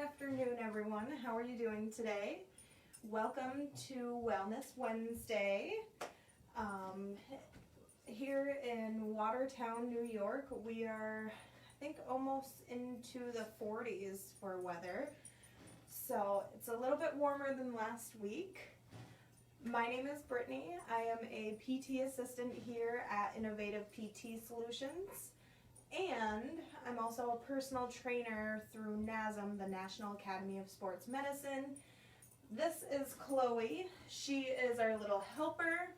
afternoon, everyone. How are you doing today? Welcome to Wellness Wednesday. Here in Watertown, New York, we are, I think, almost into the 40s for weather. So it's a little bit warmer than last week. My name is Brittany. I am a PT assistant here at Innovative PT Solutions. And I'm also a personal trainer through NASM, the National Academy of Sports Medicine. This is Chloe. She is our little helper.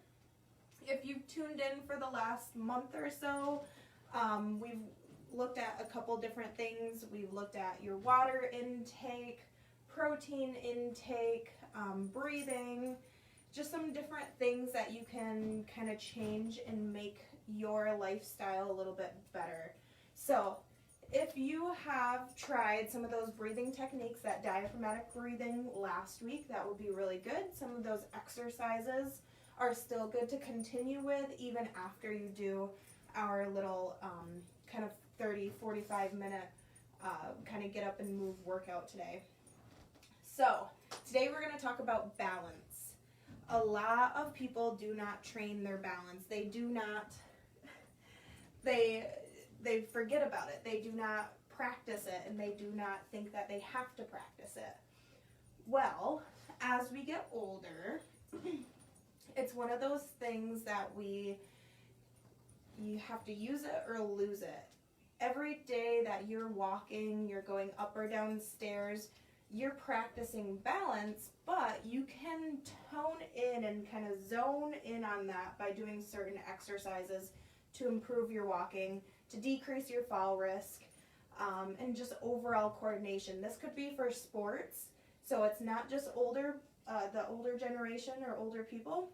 If you've tuned in for the last month or so, we've looked at a couple different things. We've looked at your water intake, protein intake, breathing, just some different things that you can kind of change and make your lifestyle a little bit better. So if you have tried some of those breathing techniques, that diaphragmatic breathing last week, that would be really good. Some of those exercises are still good to continue with even after you do our little kind of 30-45 minute kind of get up and move workout today. So today we're going to talk about balance. A lot of people do not train their balance. They do not, they forget about it. They do not practice it, and they do not think that they have to practice it. Well, as we get older, it's one of those things that you have to use it or lose it. Every day that you're walking, you're going up or down stairs, you're practicing balance, but you can tone in and kind of zone in on that by doing certain exercises to improve your walking, to decrease your fall risk, and just overall coordination. This could be for sports, so it's not just the older generation or older people.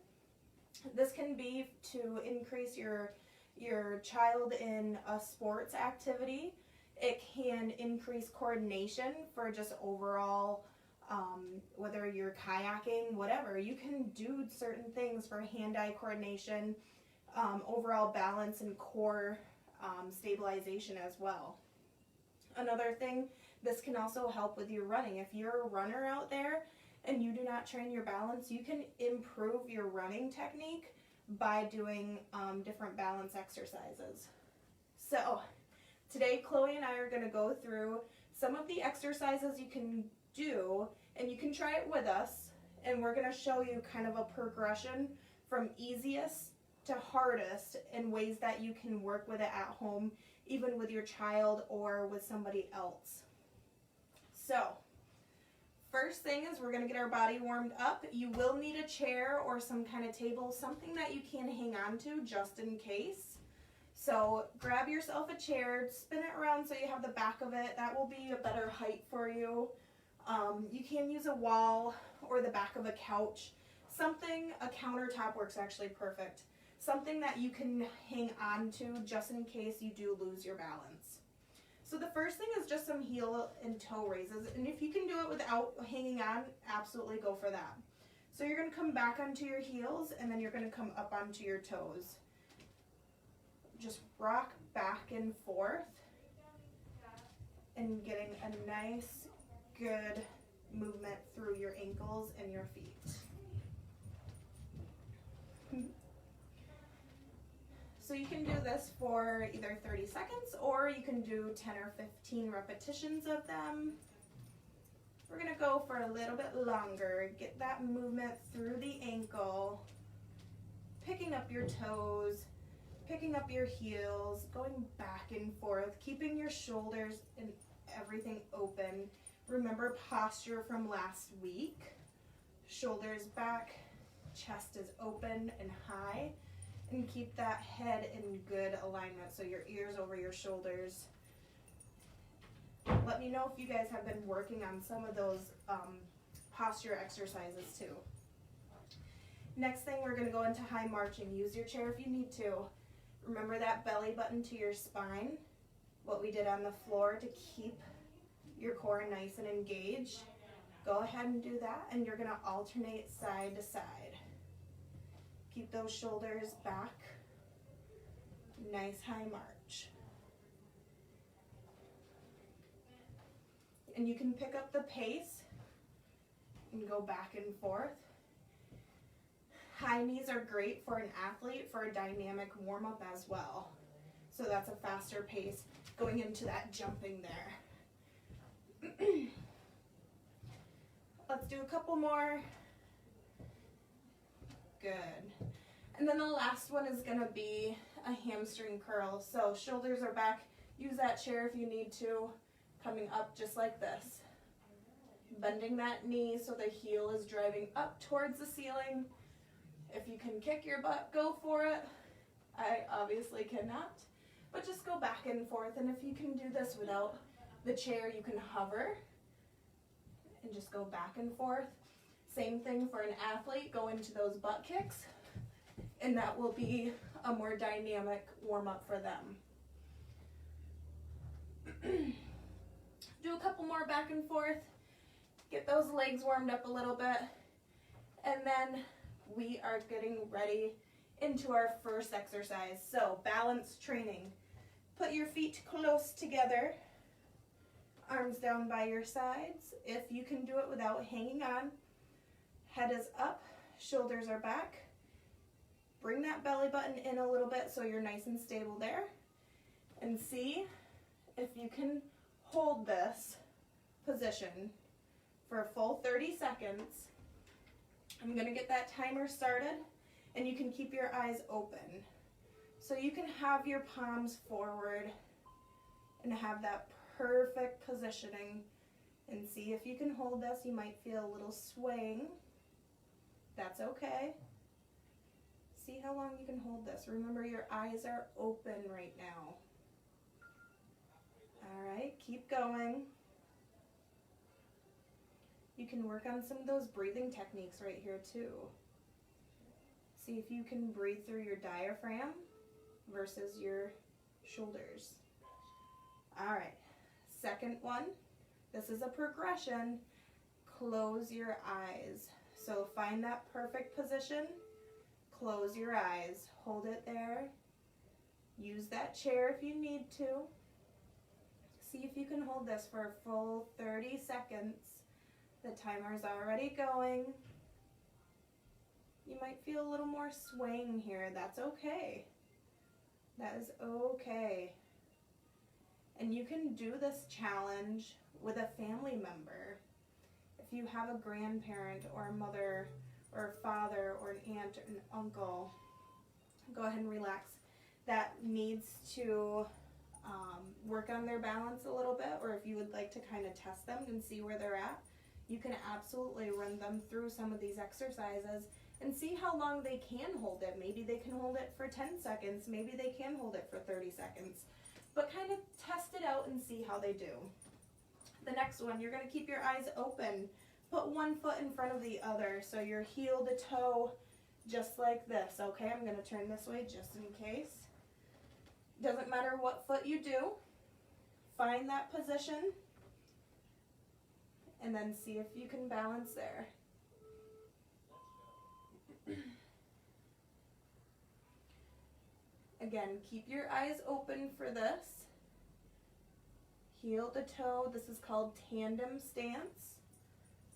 This can be to increase your child in a sports activity. It can increase coordination for just overall, whether you're kayaking, whatever. You can do certain things for hand-eye coordination, overall balance, and core stabilization as well. Another thing, this can also help with your running. If you're a runner out there and you do not train your balance, you can improve your running technique by doing different balance exercises. So today, Chloe and I are going to go through some of the exercises you can do, and you can try it with us, and we're going to show you kind of a progression from easiest to hardest in ways that you can work with it at home, even with your child or with somebody else. So, first thing is we're going to get our body warmed up. You will need a chair or some kind of table, something that you can hang on to just in case. So grab yourself a chair, spin it around so you have the back of it. That will be a better height for you. You can use a wall or the back of a couch. A countertop works actually perfect. Something that you can hang on to just in case you do lose your balance. So the first thing is just some heel and toe raises, and if you can do it without hanging on, absolutely go for that. So you're going to come back onto your heels, and then you're going to come up onto your toes. Just rock back and forth and getting a nice, good movement through your ankles and your feet. So you can do this for either 30 seconds or you can do 10 or 15 repetitions of them. We're going to go for a little bit longer. Get that movement through the ankle, picking up your toes, picking up your heels, going back and forth, keeping your shoulders and everything open. Remember posture from last week. Shoulders back, chest is open and high. And keep that head in good alignment, so your ears over your shoulders. Let me know if you guys have been working on some of those posture exercises too. Next thing, we're going to go into high marching. Use your chair if you need to. Remember that belly button to your spine, what we did on the floor to keep your core nice and engaged. Go ahead and do that, and you're going to alternate side to side. Keep those shoulders back. Nice high march. And you can pick up the pace and go back and forth. High knees are great for an athlete for a dynamic warm-up as well. So that's a faster pace going into that jumping there. Let's do a couple more. Good. And then the last one is gonna be a hamstring curl. So shoulders are back. Use that chair if you need to. Coming up just like this. Bending that knee so the heel is driving up towards the ceiling. If you can kick your butt, go for it. I obviously cannot, but just go back and forth. And if you can do this without the chair, you can hover and just go back and forth. Same thing for an athlete, go into those butt kicks, and that will be a more dynamic warm-up for them. Do a couple more back and forth, get those legs warmed up a little bit, and then we are getting ready into our first exercise. So balance training. Put your feet close together, arms down by your sides. If you can do it without hanging on, head is up, shoulders are back. Bring that belly button in a little bit so you're nice and stable there. And see if you can hold this position for a full 30 seconds. I'm gonna get that timer started, and you can keep your eyes open. So you can have your palms forward and have that perfect positioning, and see if you can hold this. You might feel a little swaying. That's okay. See how long you can hold this. Remember, your eyes are open right now. All right, keep going. You can work on some of those breathing techniques right here too. See if you can breathe through your diaphragm versus your shoulders. All right, second one. This is a progression. Close your eyes. So find that perfect position. Close your eyes. Hold it there. Use that chair if you need to. See if you can hold this for a full 30 seconds. The timer's already going. You might feel a little more swaying here. That's okay. That is okay. And you can do this challenge with a family member. If you have a grandparent or a mother or a father or an aunt or an uncle, go ahead and relax, that needs to work on their balance a little bit, or if you would like to kind of test them and see where they're at, you can absolutely run them through some of these exercises and see how long they can hold it. Maybe they can hold it for 10 seconds, maybe they can hold it for 30 seconds, but kind of test it out and see how they do. The next one, you're going to keep your eyes open. Put one foot in front of the other, so you're heel to toe, just like this. Okay, I'm going to turn this way just in case. Doesn't matter what foot you do. Find that position, and then see if you can balance there. Again, keep your eyes open for this. Heel to toe, this is called tandem stance.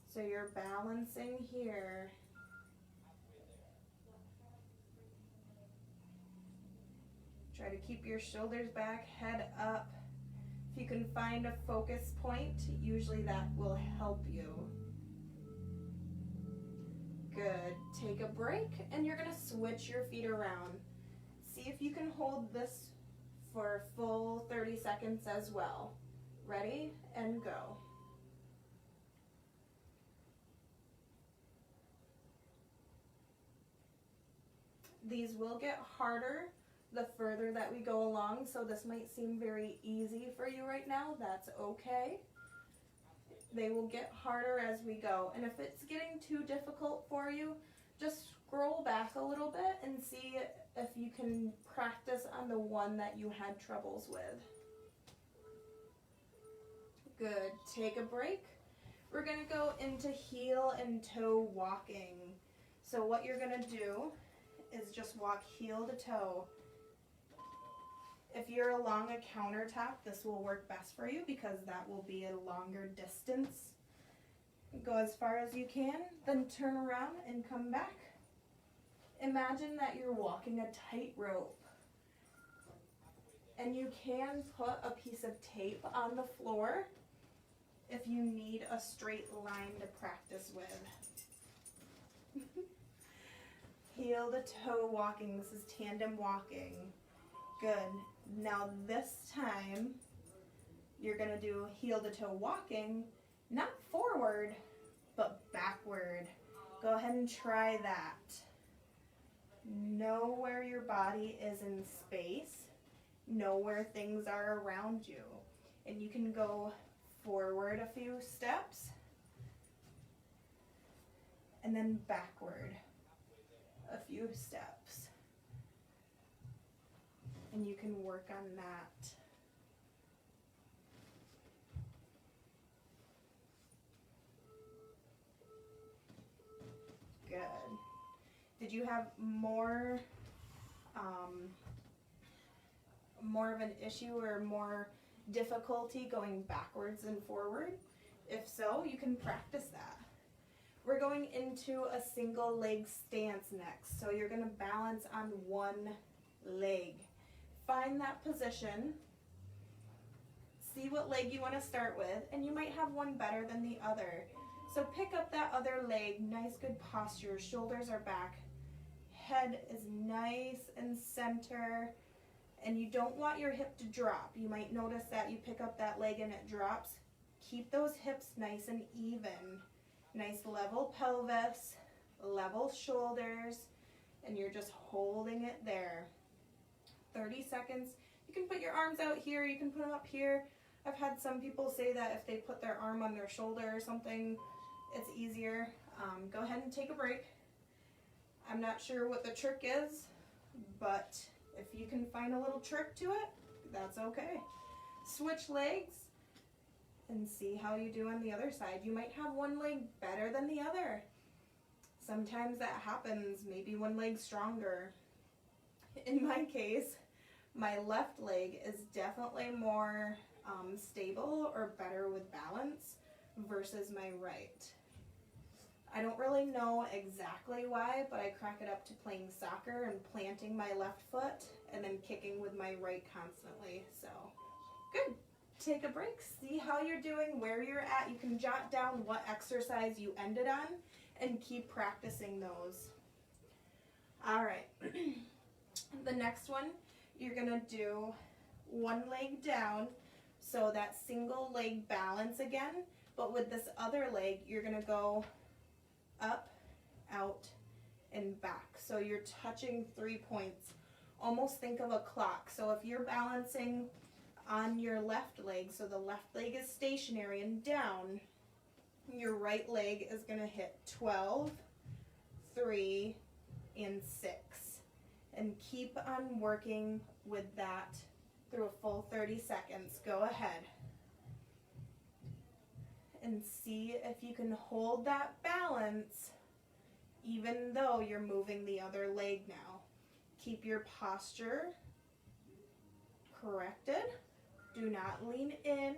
So you're balancing here. Try to keep your shoulders back, head up. If you can find a focus point, usually that will help you. Good. Take a break, and you're going to switch your feet around. See if you can hold this for a full 30 seconds as well. Ready, and go. These will get harder the further that we go along, so this might seem very easy for you right now. That's okay. They will get harder as we go, and if it's getting too difficult for you, just scroll back a little bit and see if you can practice on the one that you had troubles with. Good. Take a break. We're going to go into heel and toe walking. So what you're going to do is just walk heel to toe. If you're along a countertop, this will work best for you because that will be a longer distance. Go as far as you can, then turn around and come back. Imagine that you're walking a tightrope. And you can put a piece of tape on the floor if you need a straight line to practice with. Heel to toe walking. This is tandem walking. Good. Now this time, you're going to do heel to toe walking, not forward, but backward. Go ahead and try that. Know where your body is in space. Know where things are around you. And you can go forward a few steps and then backward a few steps. And you can work on that. Good. Did you have more of an issue or more difficulty going backwards and forward? If so, you can practice that. We're going into a single leg stance next. So you're going to balance on one leg. Find that position. See what leg you want to start with, and you might have one better than the other. So pick up that other leg, nice good posture, shoulders are back, head is nice and center, and you don't want your hip to drop. You might notice that you pick up that leg and it drops. Keep those hips nice and even. Nice level pelvis, level shoulders, and you're just holding it there. 30 seconds. You can put your arms out here, you can put them up here. I've had some people say that if they put their arm on their shoulder or something, it's easier. Go ahead and take a break. I'm not sure what the trick is, but if you can find a little trick to it, that's okay. Switch legs and see how you do on the other side. You might have one leg better than the other. Sometimes that happens, maybe one leg's stronger. In my case, my left leg is definitely more stable or better with balance versus my right. I don't really know exactly why, but I crack it up to playing soccer and planting my left foot and then kicking with my right constantly. So, good. Take a break, see how you're doing, where you're at. You can jot down what exercise you ended on and keep practicing those. All right. The next one, you're gonna do one leg down, so that single leg balance again, but with this other leg, you're gonna go up, out, and back. So you're touching 3 points. Almost think of a clock. So if you're balancing on your left leg, so the left leg is stationary and down, your right leg is gonna hit 12, 3, and 6. And keep on working with that through a full 30 seconds. Go ahead. And see if you can hold that balance even though you're moving the other leg now. Keep your posture corrected. Do not lean in.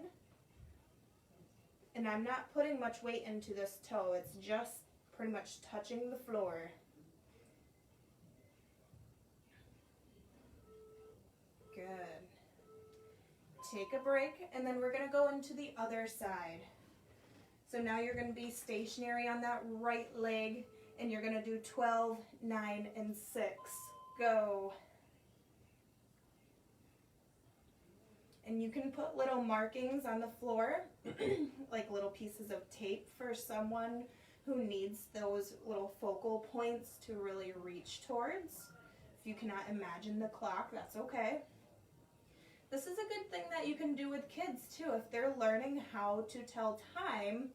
And I'm not putting much weight into this toe. It's just pretty much touching the floor. Good. Take a break, and then we're going to go into the other side. So now you're going to be stationary on that right leg, and you're going to do 12, 9, and 6. Go. And you can put little markings on the floor, like little pieces of tape for someone who needs those little focal points to really reach towards. If you cannot imagine the clock, that's okay. This is a good thing that you can do with kids too. If they're learning how to tell time,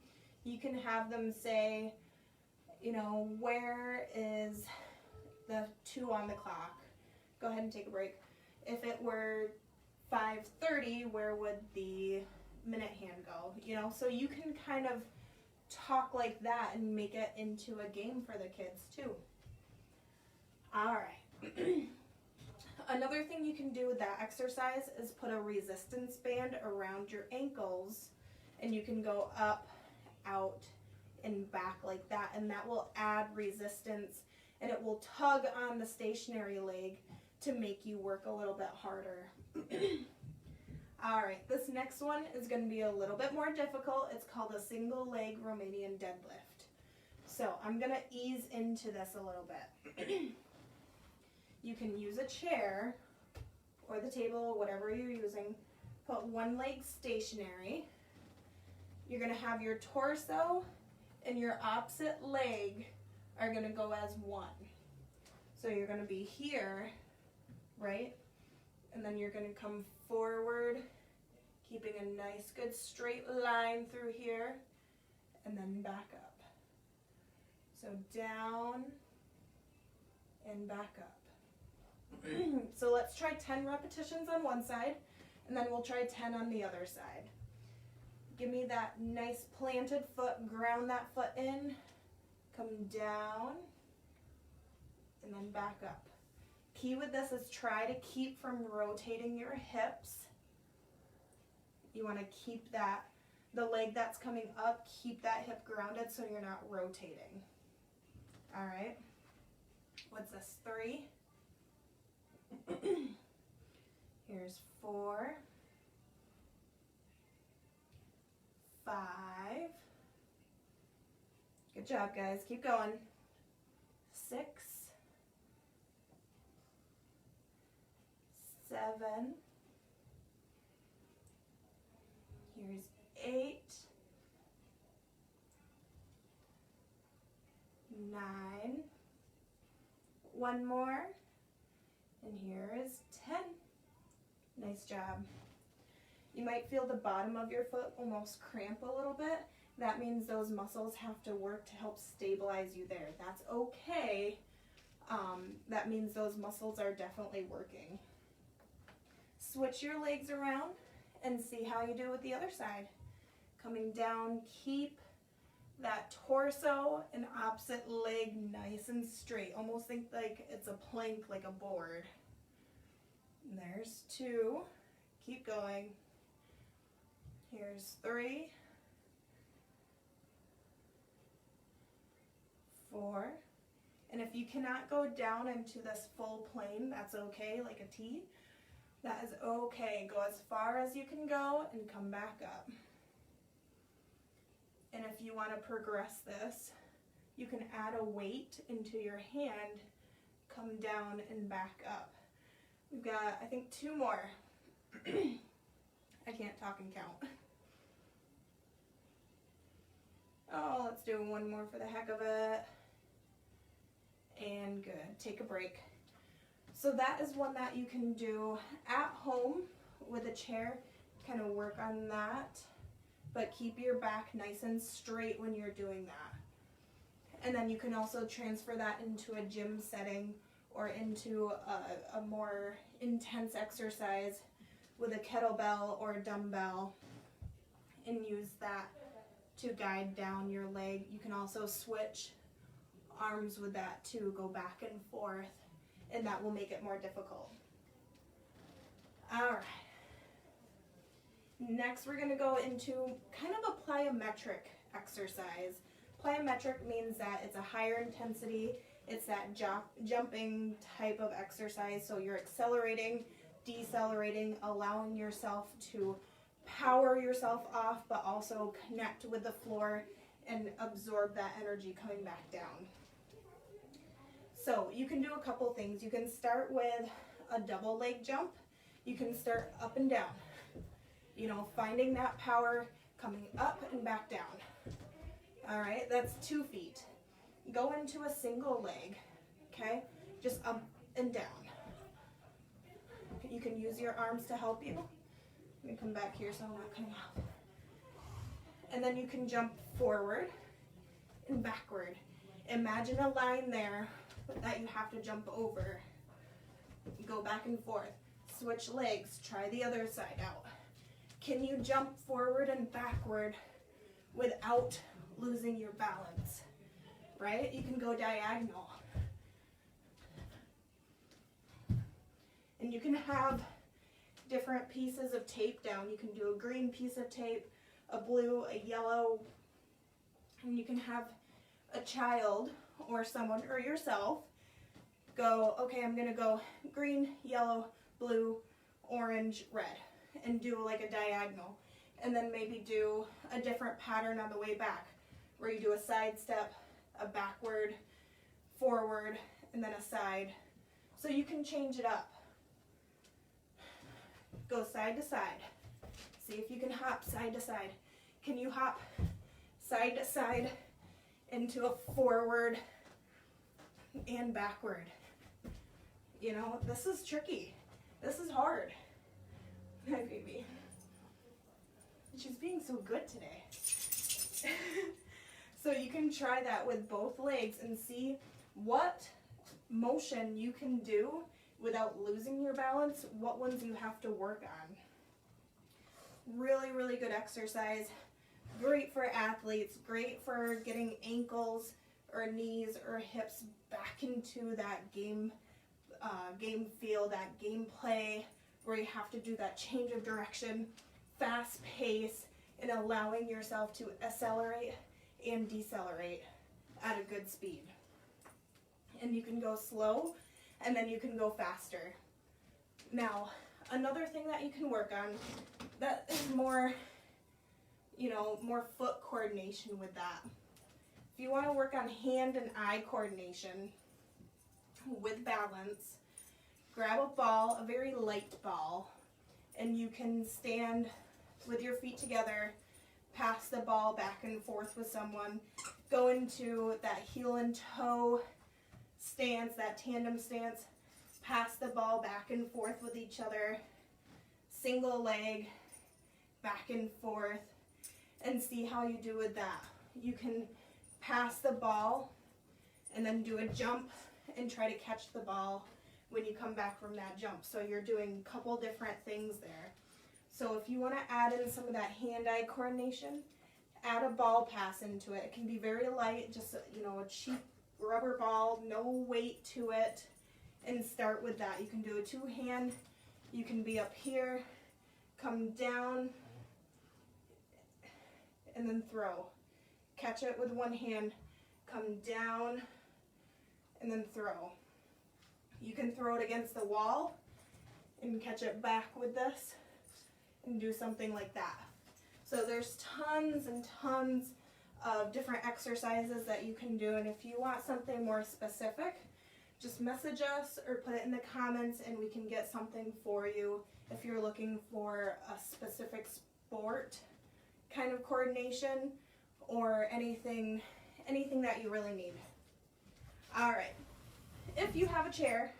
you can have them say, you know, where is the 2 on the clock? Go ahead and take a break. If it were 5:30, where would the minute hand go? You know, so you can kind of talk like that and make it into a game for the kids too. All right. Another thing you can do with that exercise is put a resistance band around your ankles, and you can go up, out, and back like that, and that will add resistance, and it will tug on the stationary leg to make you work a little bit harder. All right, this next one is going to be a little bit more difficult. It's called a single leg Romanian deadlift. So I'm going to ease into this a little bit. You can use a chair or the table, whatever you're using. Put one leg stationary. You're going to have your torso and your opposite leg are going to go as one. So you're going to be here, right? And then you're going to come forward, keeping a nice good straight line through here, and then back up. So down and back up. So let's try 10 repetitions on one side, and then we'll try 10 on the other side. Give me that nice planted foot, ground that foot in, come down, and then back up. Key with this is try to keep from rotating your hips. You want to keep that, the leg that's coming up, keep that hip grounded so you're not rotating. All right, what's this, 3? Here's 4, 5. Good job, guys. Keep going. 6, 7. Here's 8, 9. One more. And here is 10. Nice job. You might feel the bottom of your foot almost cramp a little bit. That means those muscles have to work to help stabilize you there. That's okay. That means those muscles are definitely working. Switch your legs around and see how you do with the other side. Coming down, keep that torso and opposite leg nice and straight. Almost think like it's a plank, like a board. And there's 2. Keep going. Here's 3, 4. And if you cannot go down into this full plane, that's okay, like a T. That is okay. Go as far as you can go and come back up. And if you want to progress this, you can add a weight into your hand, come down and back up. We've got, I think, 2 more. I can't talk and count. Oh, let's do one more for the heck of it. And good. Take a break. So that is one that you can do at home with a chair. Kind of work on that. But keep your back nice and straight when you're doing that. And then you can also transfer that into a gym setting or into a more intense exercise with a kettlebell or a dumbbell and use that to guide down your leg. You can also switch arms with that too, go back and forth, and that will make it more difficult. All right. Next, we're going to go into kind of a plyometric exercise. Plyometric means that it's a higher intensity. It's that jumping type of exercise. So you're accelerating, decelerating, allowing yourself to power yourself off, but also connect with the floor and absorb that energy coming back down. So you can do a couple things. You can start with a double leg jump. You can start up and down. You know, finding that power coming up and back down. All right, that's 2 feet. Go into a single leg, okay? Just up and down. You can use your arms to help you. I'm gonna come back here so I'm not coming out. And then you can jump forward and backward. Imagine a line there that you have to jump over. Go back and forth. Switch legs. Try the other side out. Can you jump forward and backward without losing your balance? Right? You can go diagonal. And you can have different pieces of tape down. You can do a green piece of tape, a blue, a yellow, and you can have a child or someone or yourself go, okay, I'm gonna go green, yellow, blue, orange, red, and do like a diagonal. And then maybe do a different pattern on the way back, where you do a side step, a backward, forward, and then a side. So you can change it up. Go side to side. See if you can hop side to side. Can you hop side to side into a forward and backward? You know, this is tricky. This is hard. My baby. She's being so good today. So you can try that with both legs and see what motion you can do without losing your balance, what ones you have to work on. Really, really good exercise. Great for athletes, great for getting ankles or knees or hips back into that game feel, that gameplay where you have to do that change of direction, fast pace, and allowing yourself to accelerate and decelerate at a good speed. And you can go slow, and then you can go faster. Now, another thing that you can work on that is more, more foot coordination with that. If you want to work on hand and eye coordination with balance, grab a ball, a very light ball, and you can stand with your feet together, pass the ball back and forth with someone, go into that heel and toe stance, that tandem stance, pass the ball back and forth with each other, single leg, back and forth, and see how you do with that. You can pass the ball and then do a jump and try to catch the ball when you come back from that jump. So you're doing a couple different things there. So if you want to add in some of that hand-eye coordination, add a ball pass into it. It can be very light, just a cheap rubber ball, no weight to it, and start with that. You can do a two-hand, you can be up here, come down, and then throw. Catch it with one hand, come down, and then throw. You can throw it against the wall and catch it back with this and do something like that. So there's tons and tons of different exercises that you can do, and if you want something more specific, just message us or put it in the comments and we can get something for you if you're looking for a specific sport kind of coordination or anything that you really need. All right, if you have a chair,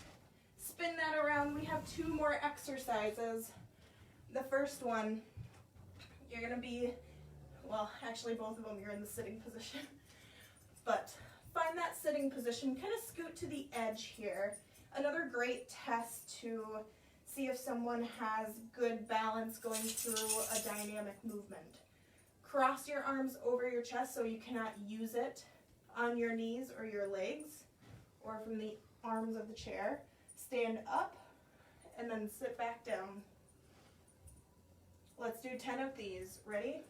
spin that around. We have two more exercises. The first one, you're gonna be, well, actually both of them you're in the sitting position, but find that sitting position, kind of scoot to the edge here. Another great test to see if someone has good balance going through a dynamic movement. Cross your arms over your chest so you cannot use it on your knees or your legs or from the arms of the chair. Stand up and then sit back down. Let's do 10 of these. Ready?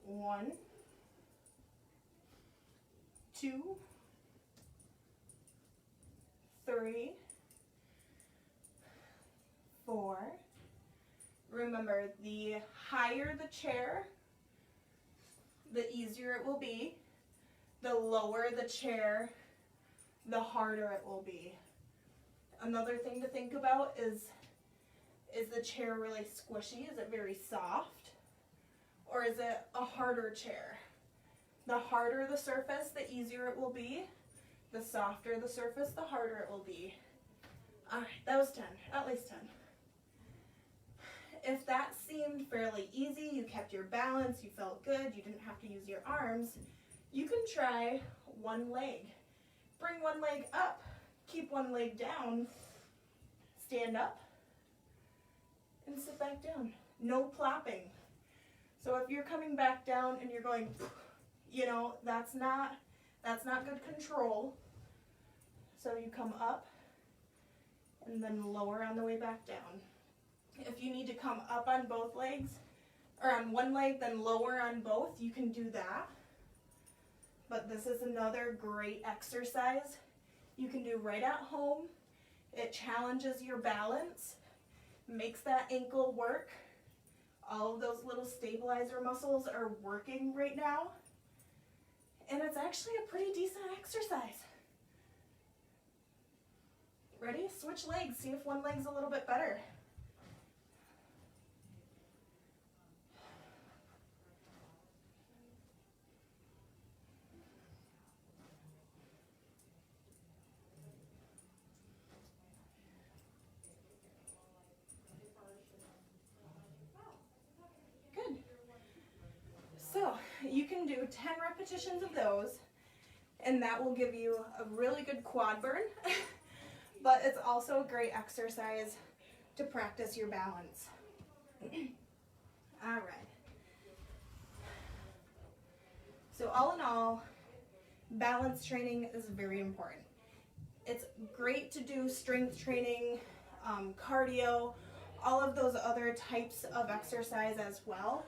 1, 2, 3, 4. Remember, the higher the chair, the easier it will be. The lower the chair, the harder it will be. Another thing to think about is the chair really squishy? Is it very soft? Or is it a harder chair? The harder the surface, the easier it will be. The softer the surface, the harder it will be. All right, that was 10, at least 10. If that seemed fairly easy, you kept your balance, you felt good, you didn't have to use your arms, you can try one leg. Bring one leg up, keep one leg down, stand up, and sit back down. No plopping. So if you're coming back down and you're going, that's not good control. So you come up and then lower on the way back down. If you need to come up on both legs, or on one leg, then lower on both, you can do that. But this is another great exercise you can do right at home. It challenges your balance, makes that ankle work. All of those little stabilizer muscles are working right now. And it's actually a pretty decent exercise. Ready? Switch legs. See if one leg's a little bit better. Good. So you can do 10 repetitions of those, and that will give you a really good quad burn. But it's also a great exercise to practice your balance. All right. So all in all, balance training is very important. It's great to do strength training, cardio, all of those other types of exercise as well.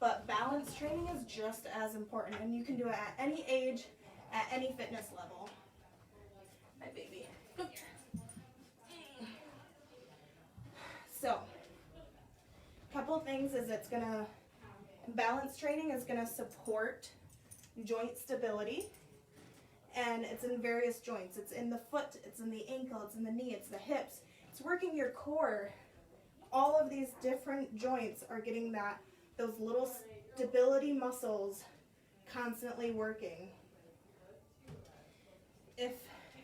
But balance training is just as important, and you can do it at any age, at any fitness level. My baby. Come here. So, a couple things is balance training is gonna support joint stability, and it's in various joints. It's in the foot, it's in the ankle, it's in the knee, it's the hips. It's working your core. All of these different joints are getting those little stability muscles constantly working. If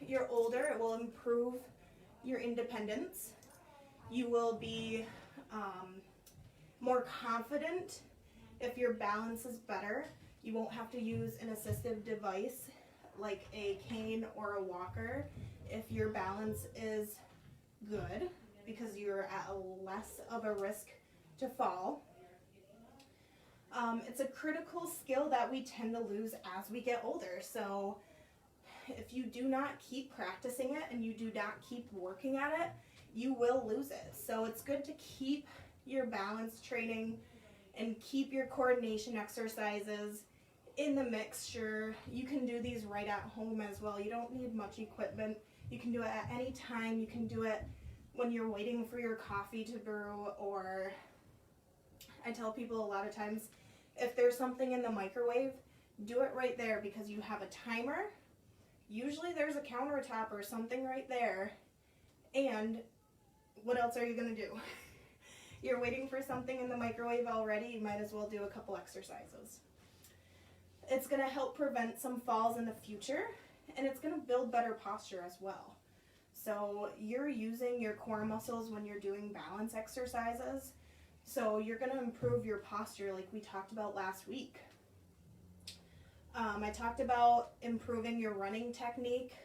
you're older, it will improve your independence. You will be more confident if your balance is better. You won't have to use an assistive device like a cane or a walker if your balance is good, because you're at less of a risk to fall. It's a critical skill that we tend to lose as we get older. So if you do not keep practicing it and you do not keep working at it, you will lose it. So it's good to keep your balance training and keep your coordination exercises in the mixture. You can do these right at home as well. You don't need much equipment. You can do it at any time. You can do it when you're waiting for your coffee to brew, or I tell people a lot of times, if there's something in the microwave, do it right there, because you have a timer. Usually there's a countertop or something right there, and what else are you going to do? You're waiting for something in the microwave already, you might as well do a couple exercises. It's going to help prevent some falls in the future, and it's going to build better posture as well. So you're using your core muscles when you're doing balance exercises, so you're going to improve your posture like we talked about last week. I talked about improving your running technique.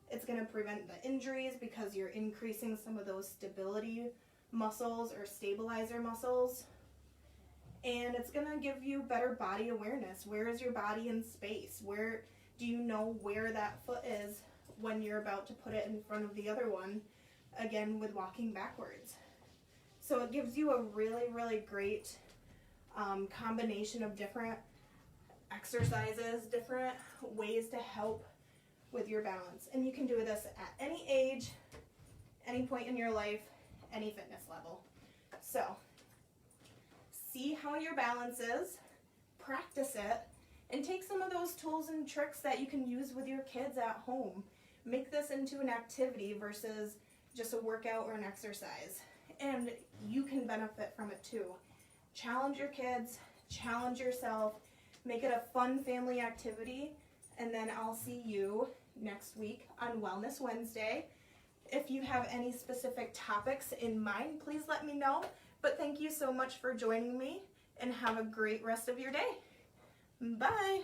It's going to prevent the injuries because you're increasing some of those stability muscles or stabilizer muscles. And it's going to give you better body awareness. Where is your body in space? Where do you know where that foot is when you're about to put it in front of the other one, again with walking backwards? So it gives you a really, really great combination of different exercises, different ways to help with your balance. And you can do this at any age, any point in your life, any fitness level. So see how your balance is, practice it, and take some of those tools and tricks that you can use with your kids at home. Make this into an activity versus just a workout or an exercise. And you can benefit from it too. Challenge your kids, challenge yourself, make it a fun family activity, and then I'll see you next week on Wellness Wednesday. If you have any specific topics in mind, please let me know. But thank you so much for joining me, and have a great rest of your day. Bye.